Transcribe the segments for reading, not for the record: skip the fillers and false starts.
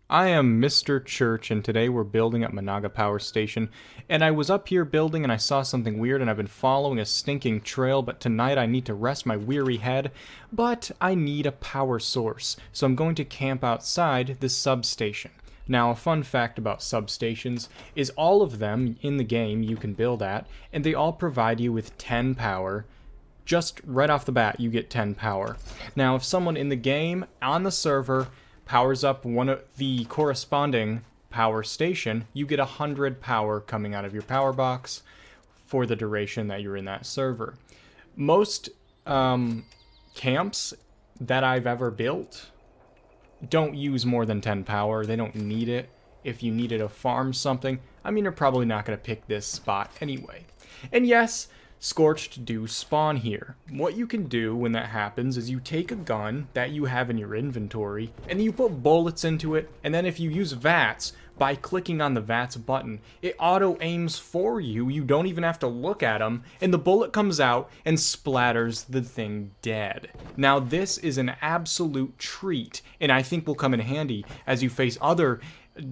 I am Mr. Church, and today we're building at Managa Power Station. And I was up here building and I saw something weird, and I've been following a stinking trail, but tonight I need to rest my weary head. But I need a power source, so I'm going to camp outside this substation. Now, a fun fact about substations is all of them in the game you can build at, and they all provide you with 10 power. Just right off the bat, you get 10 power. Now, if someone in the game, on the server, powers up one of the corresponding power station, you get 100 power coming out of your power box for the duration that you're in that server. Most camps that I've ever built don't use more than 10 power. They don't need it. If you needed to farm something, I mean, you're probably not going to pick this spot anyway. And yes, scorched do spawn here. What you can do when that happens is you take a gun that you have in your inventory and you put bullets into it, and then if you use VATS, by clicking on the VATS button, it auto aims for you. You don't even have to look at them, and the bullet comes out and splatters the thing dead. Now this is an absolute treat, and I think will come in handy as you face other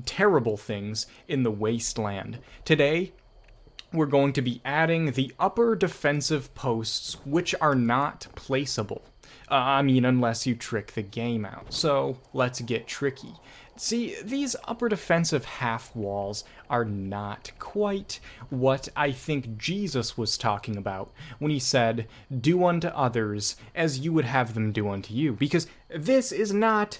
terrible things in the wasteland. Today, we're going to be adding the upper defensive posts, which are not placeable. Unless you trick the game out. So let's get tricky. See, these upper defensive half walls are not quite what I think Jesus was talking about when he said, "Do unto others as you would have them do unto you," because this is not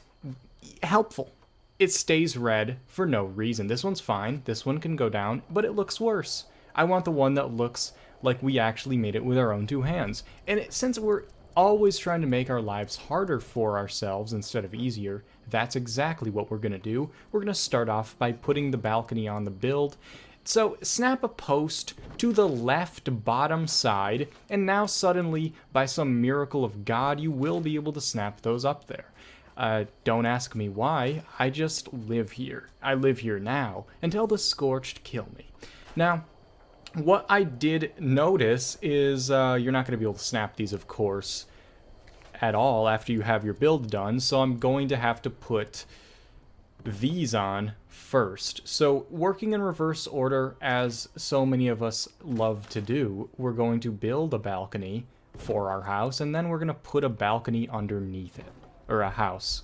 helpful. It stays red for no reason. This one's fine. This one can go down, but it looks worse. I want the one that looks like we actually made it with our own two hands. And since we're always trying to make our lives harder for ourselves instead of easier, that's exactly what we're going to do. We're going to start off by putting the balcony on the build. So snap a post to the left bottom side, and now suddenly, by some miracle of God, you will be able to snap those up there. Don't ask me why, I just live here. I live here now, until the scorched kill me. Now, what I did notice is you're not going to be able to snap these, of course, at all after you have your build done, so I'm going to have to put these on first. So working in reverse order, as so many of us love to do, we're going to build a balcony for our house, and then we're going to put a balcony underneath it, or a house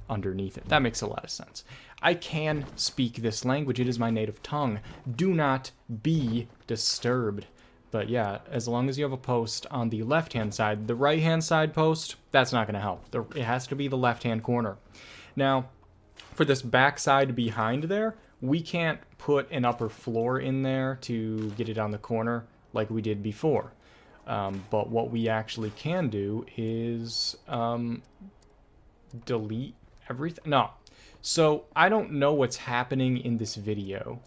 underneath it. That makes a lot of sense. I can speak this language. It is my native tongue. Do not be disturbed. But yeah, as long as you have a post on the left-hand side, the right-hand side post, that's not going to help. It has to be the left-hand corner. Now, for this back side behind there, we can't put an upper floor in there to get it on the corner like we did before. But what we actually can do is delete everything. No. So I don't know what's happening in this video.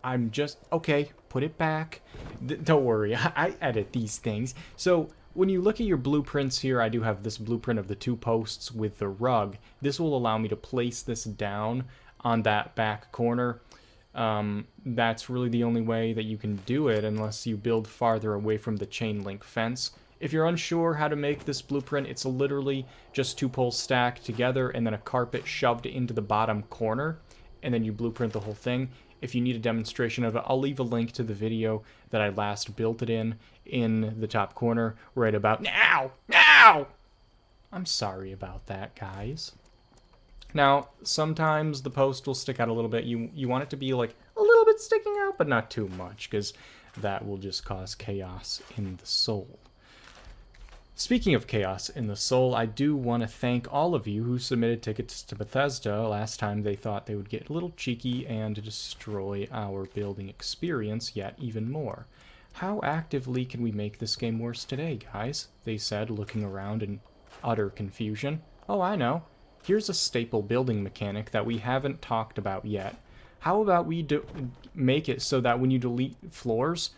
I'm just, okay, put it back. Don't worry, I edit these things. So when you look at your blueprints here, I do have this blueprint of the two posts with the rug. This will allow me to place this down on that back corner. That's really the only way that you can do it unless you build farther away from the chain link fence. If you're unsure how to make this blueprint, it's literally just two poles stacked together and then a carpet shoved into the bottom corner, and then you blueprint the whole thing. If you need a demonstration of it, I'll leave a link to the video that I last built it in the top corner right about now. Now! I'm sorry about that, guys. Now, sometimes the post will stick out a little bit. You want it to be like a little bit sticking out, but not too much, because that will just cause chaos in the soul. Speaking of chaos in the soul, I do want to thank all of you who submitted tickets to Bethesda last time they thought they would get a little cheeky and destroy our building experience yet even more. How actively can we make this game worse today, guys? They said, looking around in utter confusion. Oh, I know. Here's a staple building mechanic that we haven't talked about yet. How about we make it so that when you delete floors,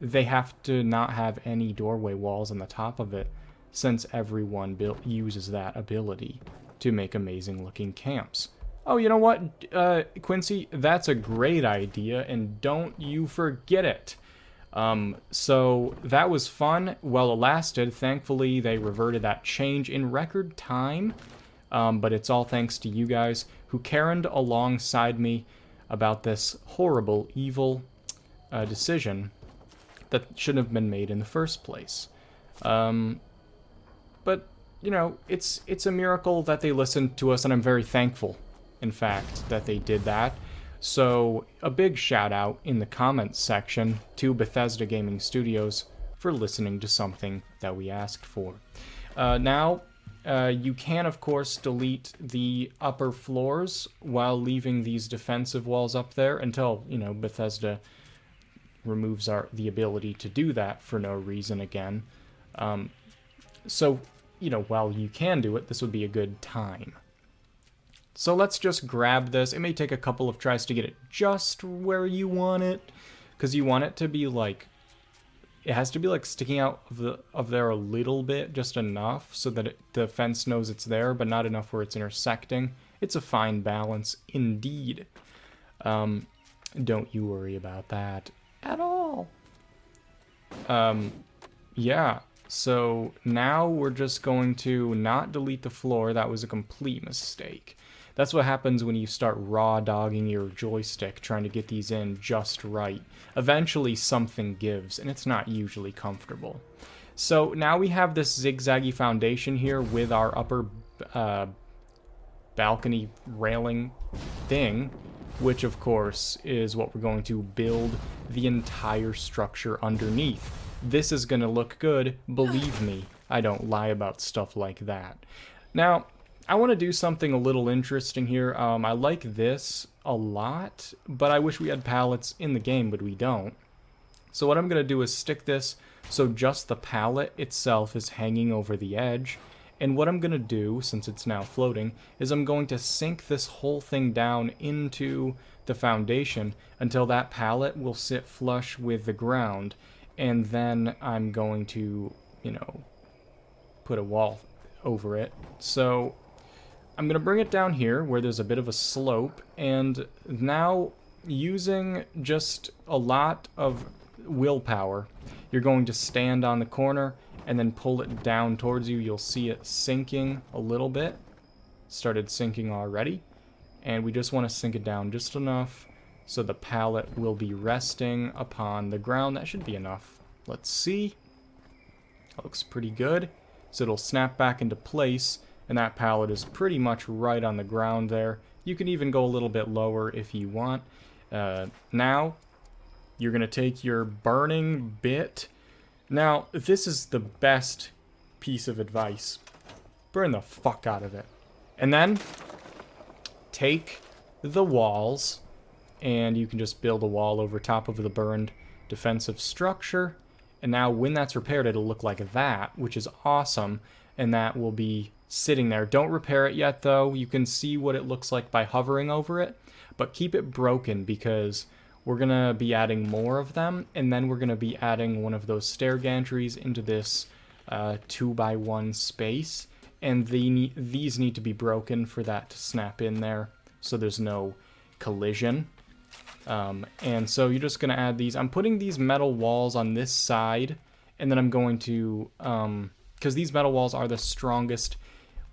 they have to not have any doorway walls on the top of it, since everyone uses that ability to make amazing looking camps. Oh, you know what, Quincy? That's a great idea, and don't you forget it. So that was fun while it lasted. Thankfully, they reverted that change in record time. But it's all thanks to you guys who caroned alongside me about this horrible, evil decision that shouldn't have been made in the first place. But, you know, it's a miracle that they listened to us, and I'm very thankful, in fact, that they did that. So, a big shout out in the comments section to Bethesda Gaming Studios for listening to something that we asked for. Now, you can, of course, delete the upper floors while leaving these defensive walls up there until, you know, Bethesda removes the ability to do that for no reason again. So, you know, while you can do it, this would be a good time. So let's just grab this. It may take a couple of tries to get it just where you want it, because you want it to be like, it has to be like sticking out of there a little bit, just enough so that the fence knows it's there, but not enough where it's intersecting. It's a fine balance indeed. Don't you worry about that at all. Yeah, so now we're just going to not delete the floor. That was a complete mistake. That's what happens when you start raw dogging your joystick trying to get these in just right. Eventually something gives, and it's not usually comfortable. So now we have this zigzaggy foundation here with our upper balcony railing thing, which of course is what we're going to build the entire structure underneath. This is going to look good, believe me. I don't lie about stuff like that. Now, I want to do something a little interesting here. I like this a lot, but I wish we had pallets in the game, but we don't. So what I'm going to do is stick this so just the pallet itself is hanging over the edge. And what I'm going to do, since it's now floating, is I'm going to sink this whole thing down into the foundation until that pallet will sit flush with the ground. And then I'm going to, you know, put a wall over it. So I'm going to bring it down here where there's a bit of a slope, and now using just a lot of willpower, you're going to stand on the corner and then pull it down towards you. You'll see it sinking a little bit. Started sinking already, and we just want to sink it down just enough so the pallet will be resting upon the ground. That should be enough. Let's see. That looks pretty good. So it'll snap back into place, and that pallet is pretty much right on the ground there. You can even go a little bit lower if you want. Now, you're going to take your burning bit. Now, this is the best piece of advice. Burn the fuck out of it. And then, take the walls, and you can just build a wall over top of the burned defensive structure. And now, when that's repaired, it'll look like that, which is awesome. And that will be sitting there. Don't repair it yet, though. You can see what it looks like by hovering over it, but keep it broken because we're going to be adding more of them, and then we're going to be adding one of those stair gantries into this 2x1 space, and these need to be broken for that to snap in there so there's no collision. And so you're just going to add these. I'm putting these metal walls on this side, and then I'm going to, because these metal walls are the strongest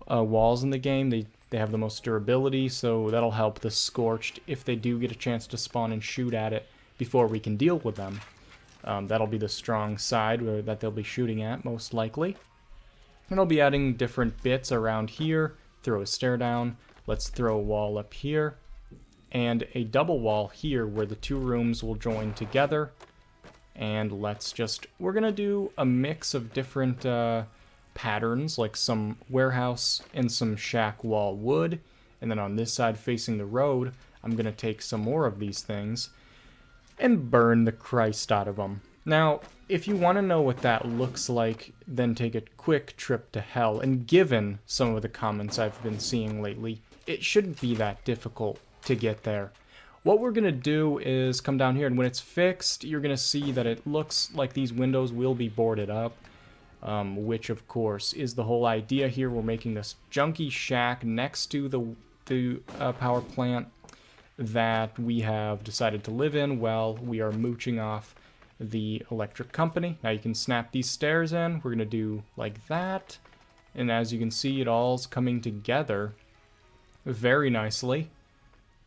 walls in the game. They have the most durability, so that'll help the Scorched if they do get a chance to spawn and shoot at it before we can deal with them. That'll be the strong side that they'll be shooting at, most likely. And I'll be adding different bits around here. Throw a stair down. Let's throw a wall up here. And a double wall here where the two rooms will join together. And we're going to do a mix of different patterns, like some warehouse and some shack wall wood, and then on this side facing the road I'm going to take some more of these things and burn the Christ out of them. Now, if you want to know what that looks like, then take a quick trip to hell, and given some of the comments I've been seeing lately, it shouldn't be that difficult to get there. What we're going to do is come down here, and when it's fixed, you're going to see that it looks like these windows will be boarded up. Which of course is the whole idea here. We're making this junky shack next to the power plant that we have decided to live in while we are mooching off the electric company. Now you can snap these stairs in. We're going to do like that. And as you can see, it all's coming together very nicely.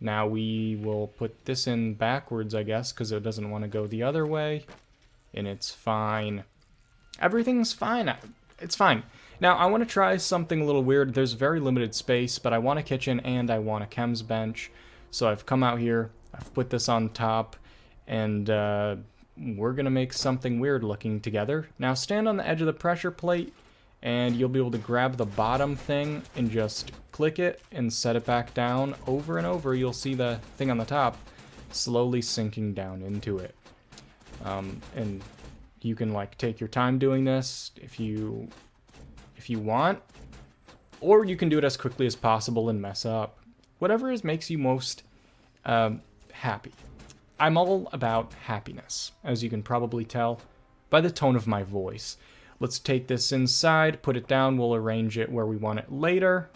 Now we will put this in backwards, I guess, because it doesn't want to go the other way. And it's fine. Everything's fine. It's fine. Now, I want to try something a little weird. There's very limited space, but I want a kitchen and I want a chems bench. So I've come out here, I've put this on top, and we're going to make something weird looking together. Now, stand on the edge of the pressure plate, and you'll be able to grab the bottom thing and just click it and set it back down. Over and over, you'll see the thing on the top slowly sinking down into it. And you can like take your time doing this if you want, or you can do it as quickly as possible and mess up. Whatever makes you most happy. I'm all about happiness, as you can probably tell by the tone of my voice. Let's take this inside, put it down, we'll arrange it where we want it later,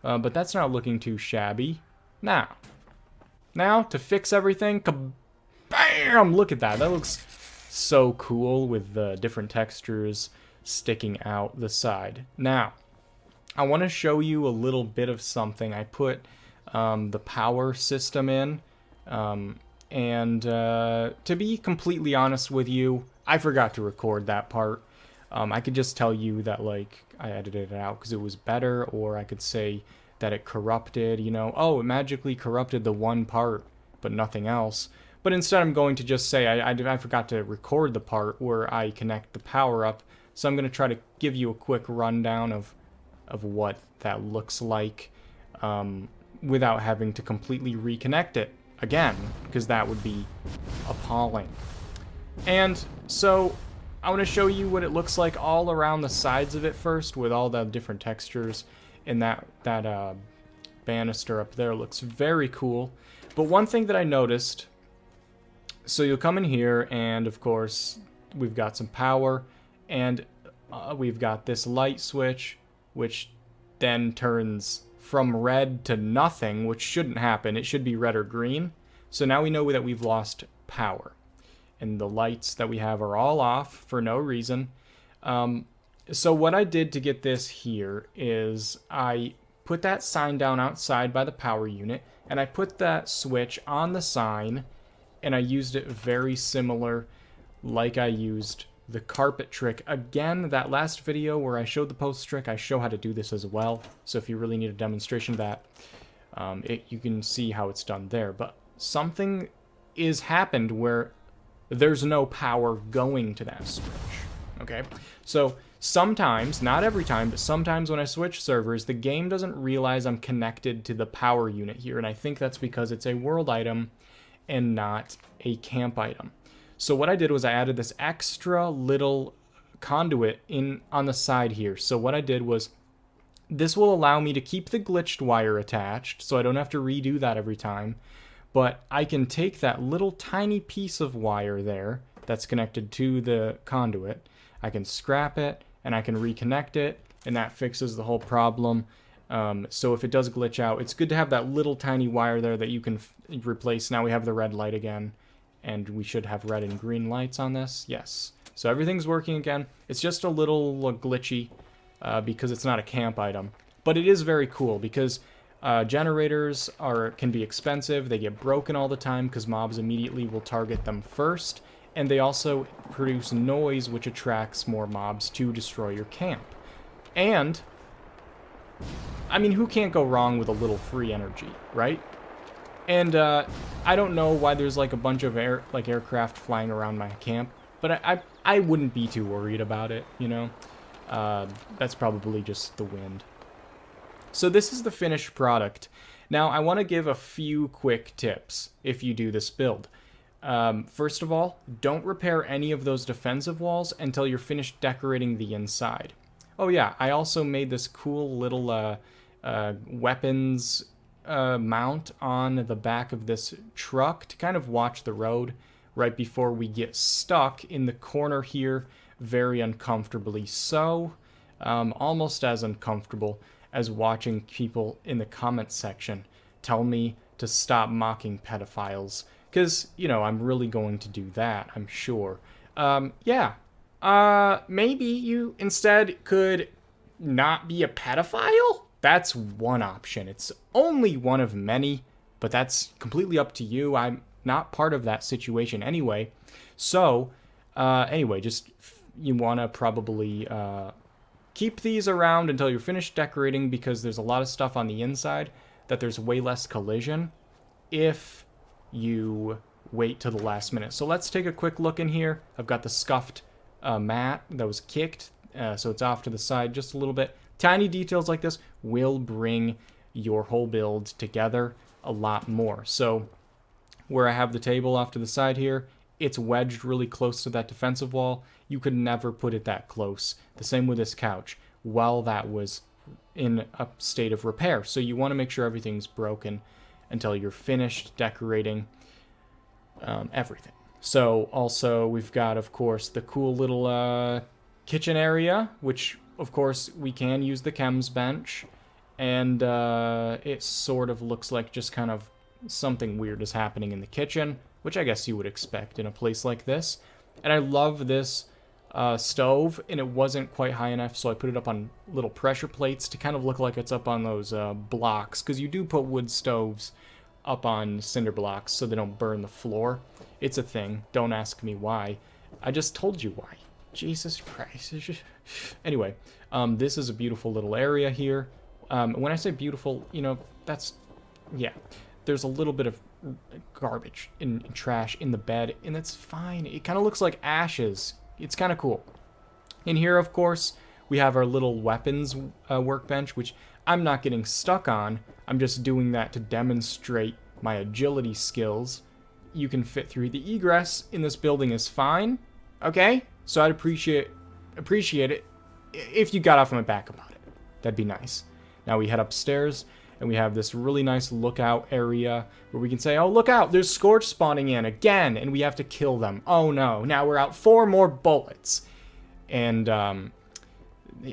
but that's not looking too shabby. Now, to fix everything, kabam! Look at that, that looks so cool with the different textures sticking out the side. Now, I want to show you a little bit of something. I put the power system in, and to be completely honest with you, I forgot to record that part. I could just tell you that, like, I edited it out because it was better, or I could say that it corrupted, you know, oh, it magically corrupted the one part, but nothing else. But instead I'm going to just say I forgot to record the part where I connect the power up, so I'm going to try to give you a quick rundown of what that looks like without having to completely reconnect it again, because that would be appalling. And so I want to show you what it looks like all around the sides of it first, with all the different textures, and that banister up there looks very cool. But one thing that I noticed, so you'll come in here, and of course we've got some power, and we've got this light switch, which then turns from red to nothing, which shouldn't happen. It should be red or green. So now we know that we've lost power, and the lights that we have are all off for no reason. So what I did to get this here is I put that sign down outside by the power unit, and I put that switch on the sign, and I used it very similar like I used the carpet trick. Again, that last video where I showed the post trick, I show how to do this as well. So if you really need a demonstration of that, you can see how it's done there. But something is happened where there's no power going to that switch. Okay, so sometimes, not every time, but sometimes when I switch servers, the game doesn't realize I'm connected to the power unit here, and I think that's because it's a world item and not a camp item. So what I did was I added this extra little conduit in on the side here. So what I did was, this will allow me to keep the glitched wire attached, so I don't have to redo that every time, but I can take that little tiny piece of wire there that's connected to the conduit, I can scrap it, and I can reconnect it, and that fixes the whole problem. So if it does glitch out, it's good to have that little tiny wire there that you can replace. Now we have the red light again, and we should have red and green lights on this. Yes. So everything's working again. It's just a little glitchy because it's not a camp item. But it is very cool because generators can be expensive. They get broken all the time because mobs immediately will target them first. And they also produce noise, which attracts more mobs to destroy your camp. And, I mean, who can't go wrong with a little free energy, right? And I don't know why there's like a bunch of aircraft flying around my camp, but I wouldn't be too worried about it, you know? That's probably just the wind. So this is the finished product. Now I want to give a few quick tips if you do this build. First of all, don't repair any of those defensive walls until you're finished decorating the inside. Oh yeah, I also made this cool little weapons mount on the back of this truck to kind of watch the road right before we get stuck in the corner here very uncomfortably. So, almost as uncomfortable as watching people in the comments section tell me to stop mocking pedophiles. Because, you know, I'm really going to do that, I'm sure. Yeah. Maybe you instead could not be a pedophile? That's one option. It's only one of many, but that's completely up to you. I'm not part of that situation anyway. So, anyway, just you want to probably keep these around until you're finished decorating, because there's a lot of stuff on the inside that there's way less collision if you wait till the last minute. So let's take a quick look in here. I've got the scuffed mat that was kicked, so it's off to the side just a little bit. Tiny details like this will bring your whole build together a lot more. So where I have the table off to the side here, it's wedged really close to that defensive wall. You could never put it that close. The same with this couch, while that was in a state of repair. So you want to make sure everything's broken until you're finished decorating everything. So also we've got, of course, the cool little kitchen area, which of course we can use the chems bench, and it sort of looks like just kind of something weird is happening in the kitchen, which I guess you would expect in a place like this. And I love this stove, and it wasn't quite high enough, so I put it up on little pressure plates to kind of look like it's up on those blocks, because you do put wood stoves up on cinder blocks so they don't burn the floor. It's a thing. Don't ask me why. I just told you why. Jesus Christ. Anyway, this is a beautiful little area here. When I say beautiful, you know, that's, yeah. There's a little bit of garbage and trash in the bed, and that's fine. It kind of looks like ashes. It's kind of cool. In here, of course, we have our little weapons workbench, which I'm not getting stuck on. I'm just doing that to demonstrate my agility skills. You can fit through. The egress in this building is fine, okay? So I'd appreciate it if you got off my back about it. That'd be nice. Now we head upstairs, and we have this really nice lookout area where we can say, oh, look out, there's Scorch spawning in again, and we have to kill them. Oh no, now we're out 4 more bullets. And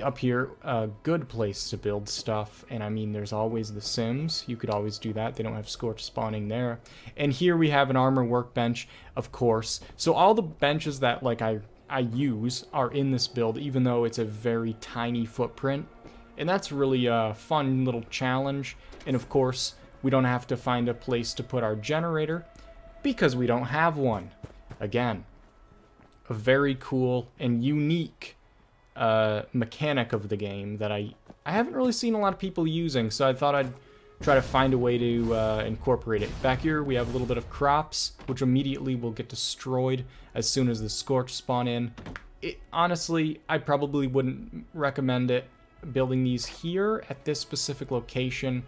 up here, a good place to build stuff. And I mean, there's always the Sims. You could always do that. They don't have Scorch spawning there. And here we have an armor workbench, of course. So all the benches that like I use are in this build, even though it's a very tiny footprint. And that's really a fun little challenge. And of course, we don't have to find a place to put our generator because we don't have one. Again, a very cool and unique mechanic of the game that I haven't really seen a lot of people using, so I thought I'd try to find a way to incorporate it. Back here, we have a little bit of crops, which immediately will get destroyed as soon as the Scorch spawn in. Honestly, I probably wouldn't recommend it building these here at this specific location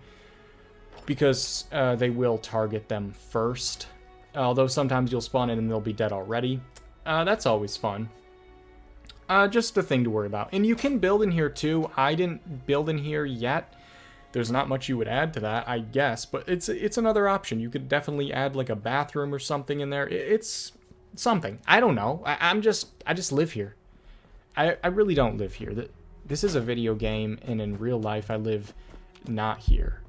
because they will target them first. Although sometimes you'll spawn in and they'll be dead already. That's always fun. Just a thing to worry about. And you can build in here too. I didn't build in here yet. There's not much you would add to that, I guess, but it's another option. You could definitely add like a bathroom or something in there. It's something. I don't know. I just live here. I really don't live here. This is a video game, and in real life, I live not here.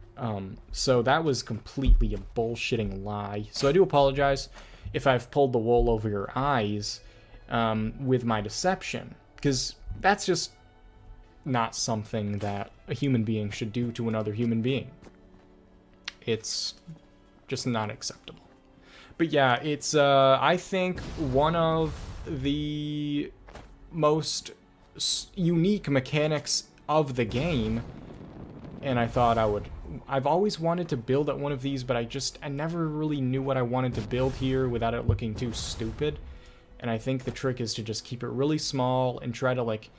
So that was completely a bullshitting lie. So I do apologize if I've pulled the wool over your eyes with my deception, because that's just not something that a human being should do to another human being. It's just not acceptable. But yeah, it's, I think, one of the most unique mechanics of the game, and I thought I've always wanted to build at one of these, but I never really knew what I wanted to build here without it looking too stupid. And I think the trick is to just keep it really small and try to like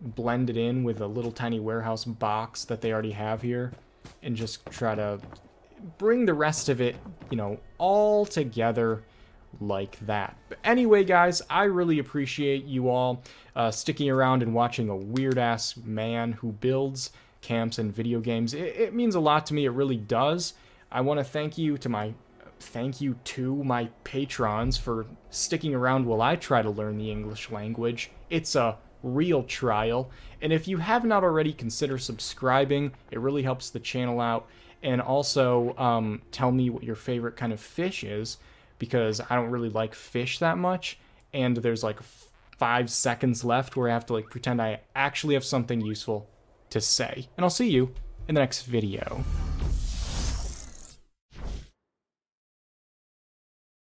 blend it in with a little tiny warehouse box that they already have here, and just try to bring the rest of it, you know, all together like that. But anyway, guys, I really appreciate you all sticking around and watching a weird-ass man who builds camps and video games. It means a lot to me. It really does. I want to thank you to my patrons for sticking around while I try to learn the English language. It's a real trial. And if you have not already, consider subscribing. It really helps the channel out. And also tell me what your favorite kind of fish is, because I don't really like fish that much. And there's like 5 seconds left where I have to like pretend I actually have something useful to say. And I'll see you in the next video.